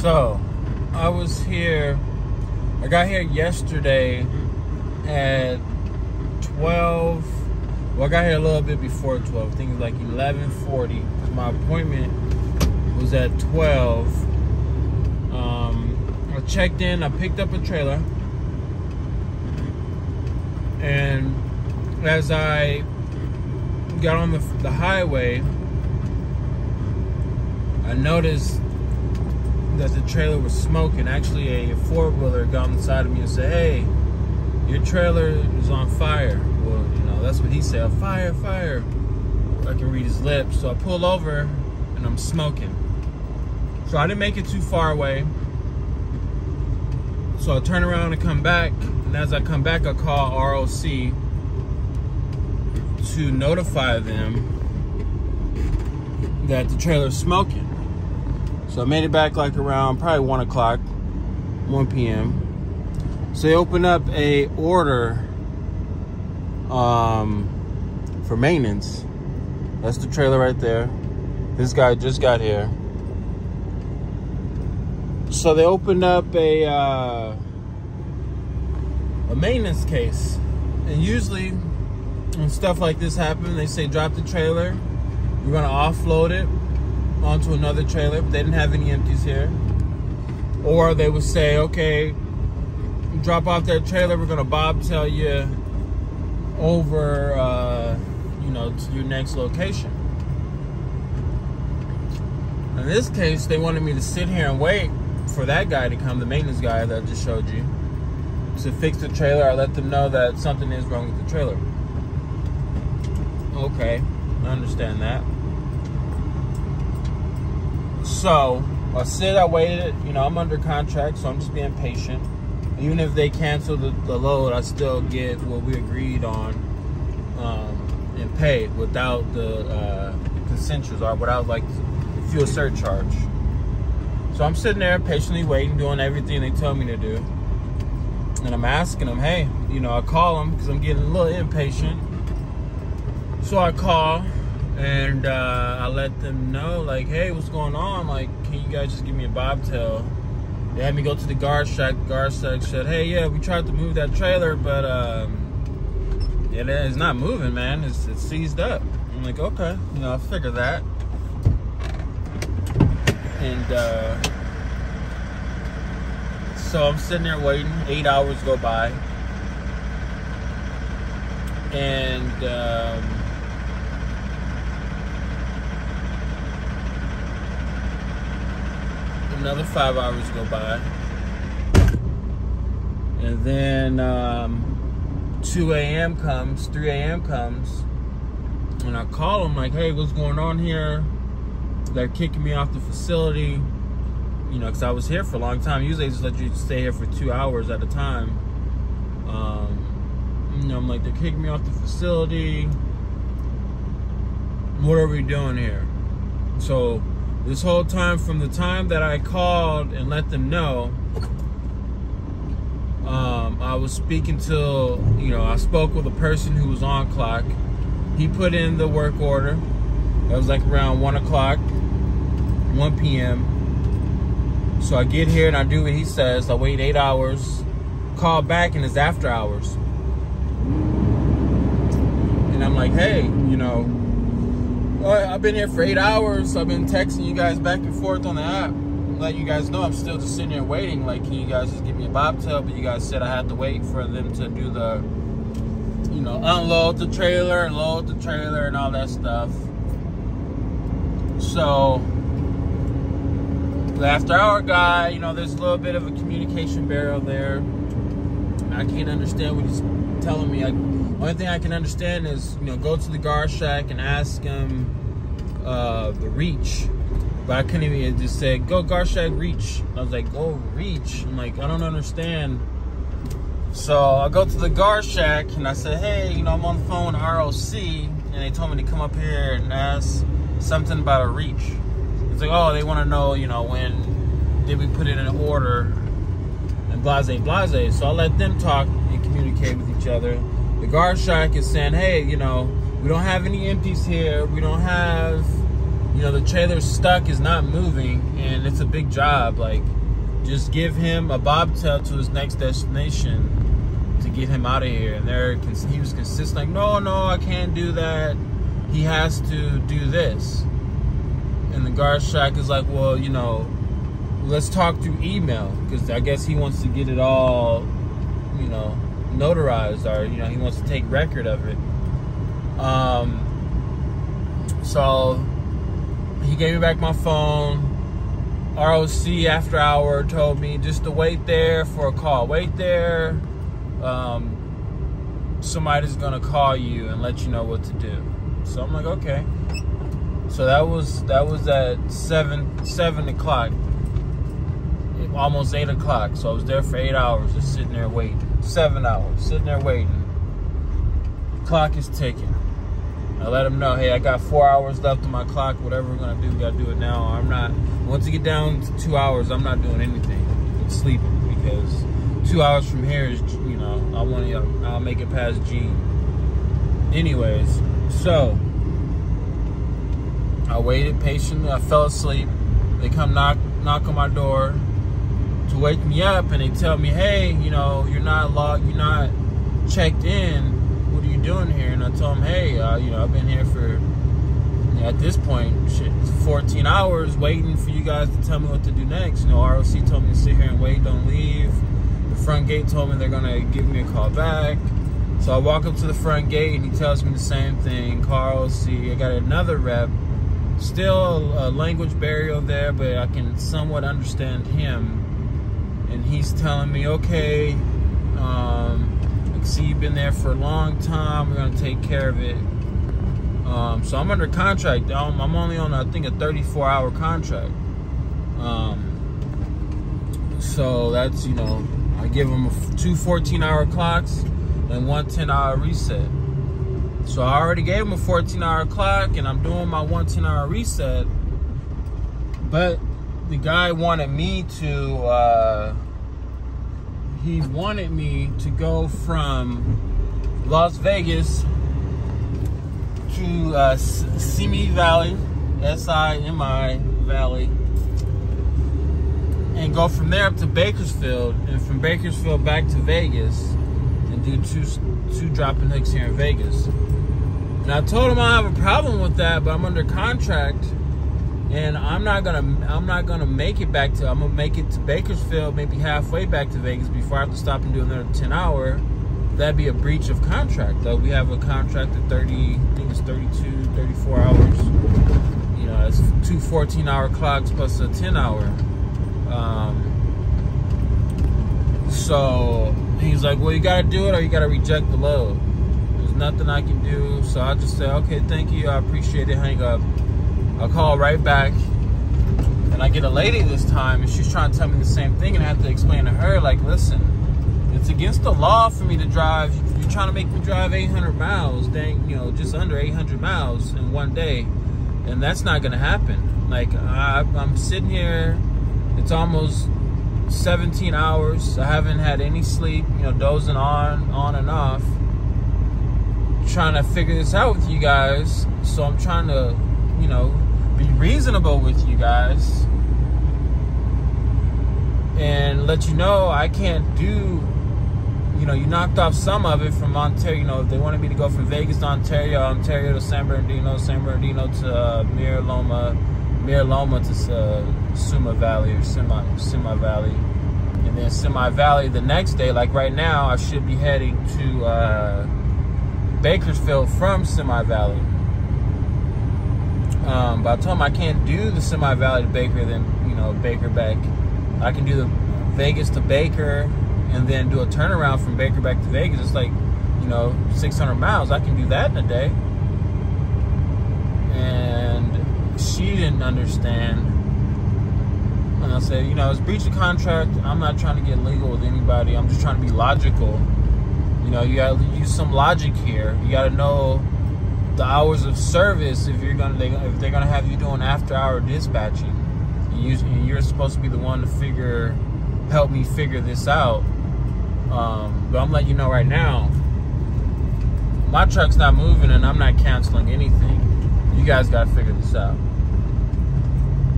So, I got here yesterday at 12. Well, I got here a little bit before 12. I think it was like 11:40. My appointment was at 12. I checked in. I picked up a trailer. And as I got on the highway, I noticed that the trailer was smoking. Actually, a four-wheeler got on the side of me and said, "Hey, your trailer is on fire." Well, you know, that's what he said, "Fire, fire." I can read his lips. So I pull over and I'm smoking. So I didn't make it too far away. So I turn around and come back. And as I come back, I call ROC to notify them that the trailer's smoking. So I made it back like around probably 1 o'clock, 1 p.m. So they open up a order for maintenance. That's the trailer right there. This guy just got here. So they opened up a maintenance case. And usually when stuff like this happens, they say drop the trailer. We're gonna offload it onto another trailer, but they didn't have any empties here. Or they would say, okay, drop off that trailer, we're gonna bobtail you over, you know, to your next location. In this case, they wanted me to sit here and wait for that guy to come, the maintenance guy that I just showed you, to fix the trailer. I let them know that something is wrong with the trailer. Okay, I understand that. So I said I waited. You know, I'm under contract, so I'm just being patient. Even if they cancel the load, I still get what we agreed on and paid without the concentrals or without like the fuel surcharge. So I'm sitting there patiently waiting, doing everything they tell me to do. And I'm asking them, hey, you know, I call them because I'm getting a little impatient. So I call and I let them know, like, hey, what's going on? Like, can you guys just give me a bobtail? They had me go to the guard shack. The guard shack said, hey, yeah, we tried to move that trailer, but yeah, it's not moving, man. It's seized up. I'm like, okay, you know, I figured that. And so I'm sitting there waiting. 8 hours go by. And another 5 hours go by. And then 2 a.m. comes, 3 a.m. comes. And I call them like, hey, what's going on here? They're kicking me off the facility, you know, because I was here for a long time. Usually they just let you stay here for 2 hours at a time. You know, I'm like, they're kicking me off the facility. What are we doing here? So this whole time, from the time that I called and let them know, I was speaking to, you know, I spoke with a person who was on clock. He put in the work order. That was like around 1 o'clock, 1 p.m. So I get here and I do what he says. I wait 8 hours, call back, and it's after hours. And I'm like, hey, you know, I've been here for 8 hours. I've been texting you guys back and forth on the app. Let you guys know I'm still just sitting here waiting. Like, can you guys just give me a bobtail? But you guys said I had to wait for them to do the, you know, unload the trailer and load the trailer and all that stuff. So the after hour guy, you know, there's a little bit of a communication barrier there. I can't understand what he's telling me. Only thing I can understand is, you know, go to the guard shack and ask him the reach. But I couldn't even just say, go guard shack reach. I was like, go reach. I'm like, I don't understand. So I go to the guard shack and I said, hey, you know, I'm on the phone with ROC, and they told me to come up here and ask something about a reach. It's like, oh, they want to know, you know, when did we put it in order and blase, blase. So I let them talk and communicate with each other. The guard shack is saying, hey, you know, we don't have any empties here. We don't have you know, the trailer's stuck, is not moving, and it's a big job. Like, just give him a bobtail to his next destination to get him out of here. And he was consistent, like, no, I can't do that. He has to do this. And the guard shack is like, well, you know, let's talk through email, because I guess he wants to get it all, you know, notarized, or, you know, he wants to take record of it. So he gave me back my phone. ROC after hour told me just to wait there for a call. Wait there. Somebody's gonna call you and let you know what to do. So I'm like, okay. So that was at 7 o'clock, almost 8 o'clock. So I was there for 8 hours, just sitting there waiting. 7 hours, sitting there waiting. Clock is ticking. I let him know, hey, I got 4 hours left on my clock. Whatever we're gonna do, we gotta do it now. Once you get down to 2 hours, I'm not doing anything. I'm sleeping, because 2 hours from here is, you know, I'll make it past G. Anyways, so I waited patiently. I fell asleep. They come knock on my door to wake me up, and they tell me, hey, you know, you're not checked in. What are you doing here? And I told them, hey, you know, I've been here for, you know, at this point, 14 hours waiting for you guys to tell me what to do next. You know, ROC told me to sit here and wait, don't leave. The front gate told me they're gonna give me a call back. So I walk up to the front gate, and he tells me the same thing. Call ROC. I got another rep. Still a language barrier there, but I can somewhat understand him. And he's telling me, okay, I see you've been there for a long time. We're gonna take care of it. So I'm under contract. I'm only on, I think, a 34-hour contract. So that's, you know, I give them 2 14-hour clocks and 1 10-hour reset. So I already gave him a 14-hour clock, and I'm doing my 1 10-hour reset. But the guy wanted me to, he wanted me to go from Las Vegas to Simi Valley, S-I-M-I Valley, and go from there up to Bakersfield, and from Bakersfield back to Vegas, and do two dropping hooks here in Vegas. And I told him I have a problem with that, but I'm under contract, and I'm not gonna make it back to. I'm gonna make it to Bakersfield, maybe halfway back to Vegas before I have to stop and do another 10-hour. That'd be a breach of contract. Though we have a contract at 30, I think it's 32, 34 hours. You know, it's 2 14-hour clocks plus a 10-hour. So he's like, well, you gotta do it or you gotta reject the load. There's nothing I can do. So I just say, okay, thank you, I appreciate it, hang up. I'll call right back. And I get a lady this time, and she's trying to tell me the same thing, and I have to explain to her, like, listen, it's against the law for me to drive. You're trying to make me drive 800 miles, dang, you know, just under 800 miles in one day. And that's not gonna happen. Like, I'm sitting here, it's almost 17 hours. I haven't had any sleep, you know, dozing on and off, trying to figure this out with you guys. So I'm trying to, you know, be reasonable with you guys and let you know I can't do, you know, you knocked off some of it from Ontario. You know, if they wanted me to go from Vegas to Ontario, Ontario to San Bernardino, San Bernardino to Mira Loma to Suma Valley or Semi Valley, and then Semi Valley the next day. Like right now, I should be heading to Bakersfield from Semi Valley. But I told him I can't do the Semi Valley to Baker, then, you know, Baker back. I can do the Vegas to Baker and then do a turnaround from Baker back to Vegas. It's like, you know, 600 miles. I can do that in a day. And she didn't understand. And I said, you know, it's breach of contract. I'm not trying to get legal with anybody. I'm just trying to be logical. You know, you gotta use some logic here. You gotta know the hours of service if they're gonna have you doing after-hour dispatching. And you're supposed to be the one to help me figure this out. But I'm letting you know right now, my truck's not moving and I'm not canceling anything. You guys gotta figure this out.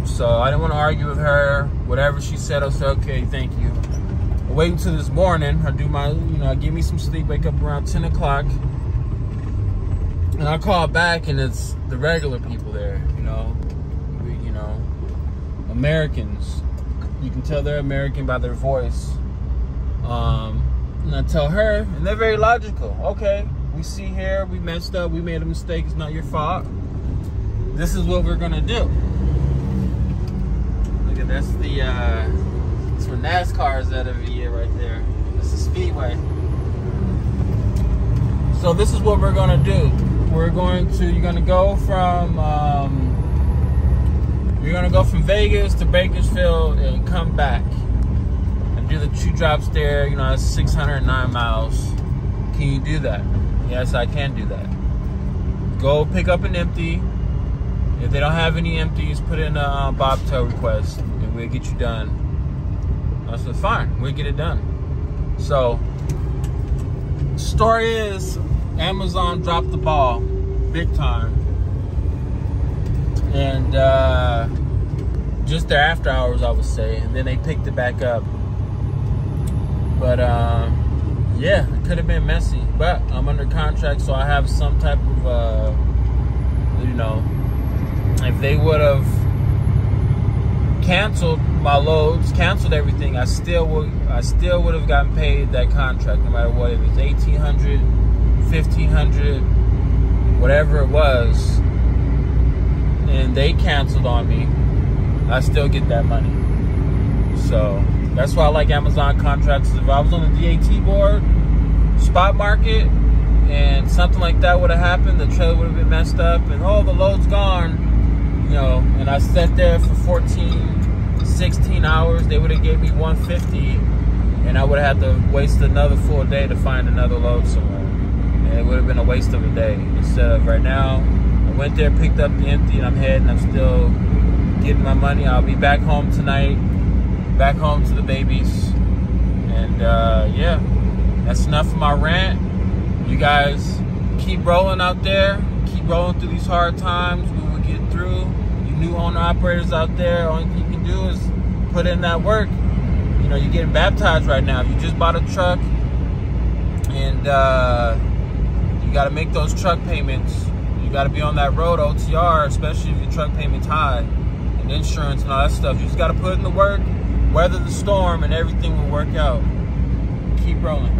So I didn't want to argue with her. Whatever she said, I said, okay, thank you. I wait until this morning. I do my, I give me some sleep, wake up around 10 o'clock. And I call back, and it's the regular people there, Americans. You can tell they're American by their voice. And I tell her, and they're very logical. Okay, we see here, we messed up, we made a mistake, it's not your fault. This is what we're gonna do. Look at that's where NASCAR is at every year right there. This is Speedway. So this is what we're gonna do. You're gonna go from Vegas to Bakersfield and come back and do the 2 drops there. That's 609 miles. Can you do that? Yes, I can do that. Go pick up an empty. If they don't have any empties, put in a bobtail request and we'll get you done. I said, fine, we'll get it done. So, story is, Amazon dropped the ball big time. And just their after hours, I would say, and then they picked it back up. But yeah, it could have been messy, but I'm under contract, so I have some type of if they would have canceled my loads, canceled everything, I still would have gotten paid that contract no matter what. If it's $1,800, $1,500, whatever it was, and they canceled on me, I still get that money. So that's why I like Amazon contracts. If I was on the DAT board, spot market, and something like that would have happened, the trailer would have been messed up, and the load's gone, and I sat there for 14, 16 hours, they would have gave me $150, and I would have had to waste another full day to find another load somewhere. And it would have been a waste of a day. Instead of right now, I went there, picked up the empty, and I'm heading. I'm still getting my money. I'll be back home tonight, back home to the babies. And yeah, that's enough of my rant. You guys keep rolling out there. Keep rolling through these hard times. We will get through. You new owner operators out there, only thing you can do is put in that work. You're getting baptized right now. If you just bought a truck and you got to make those truck payments, you got to be on that road OTR, especially if your truck payment's high, and insurance and all that stuff. You just got to put in the work, weather the storm, and everything will work out. Keep rolling.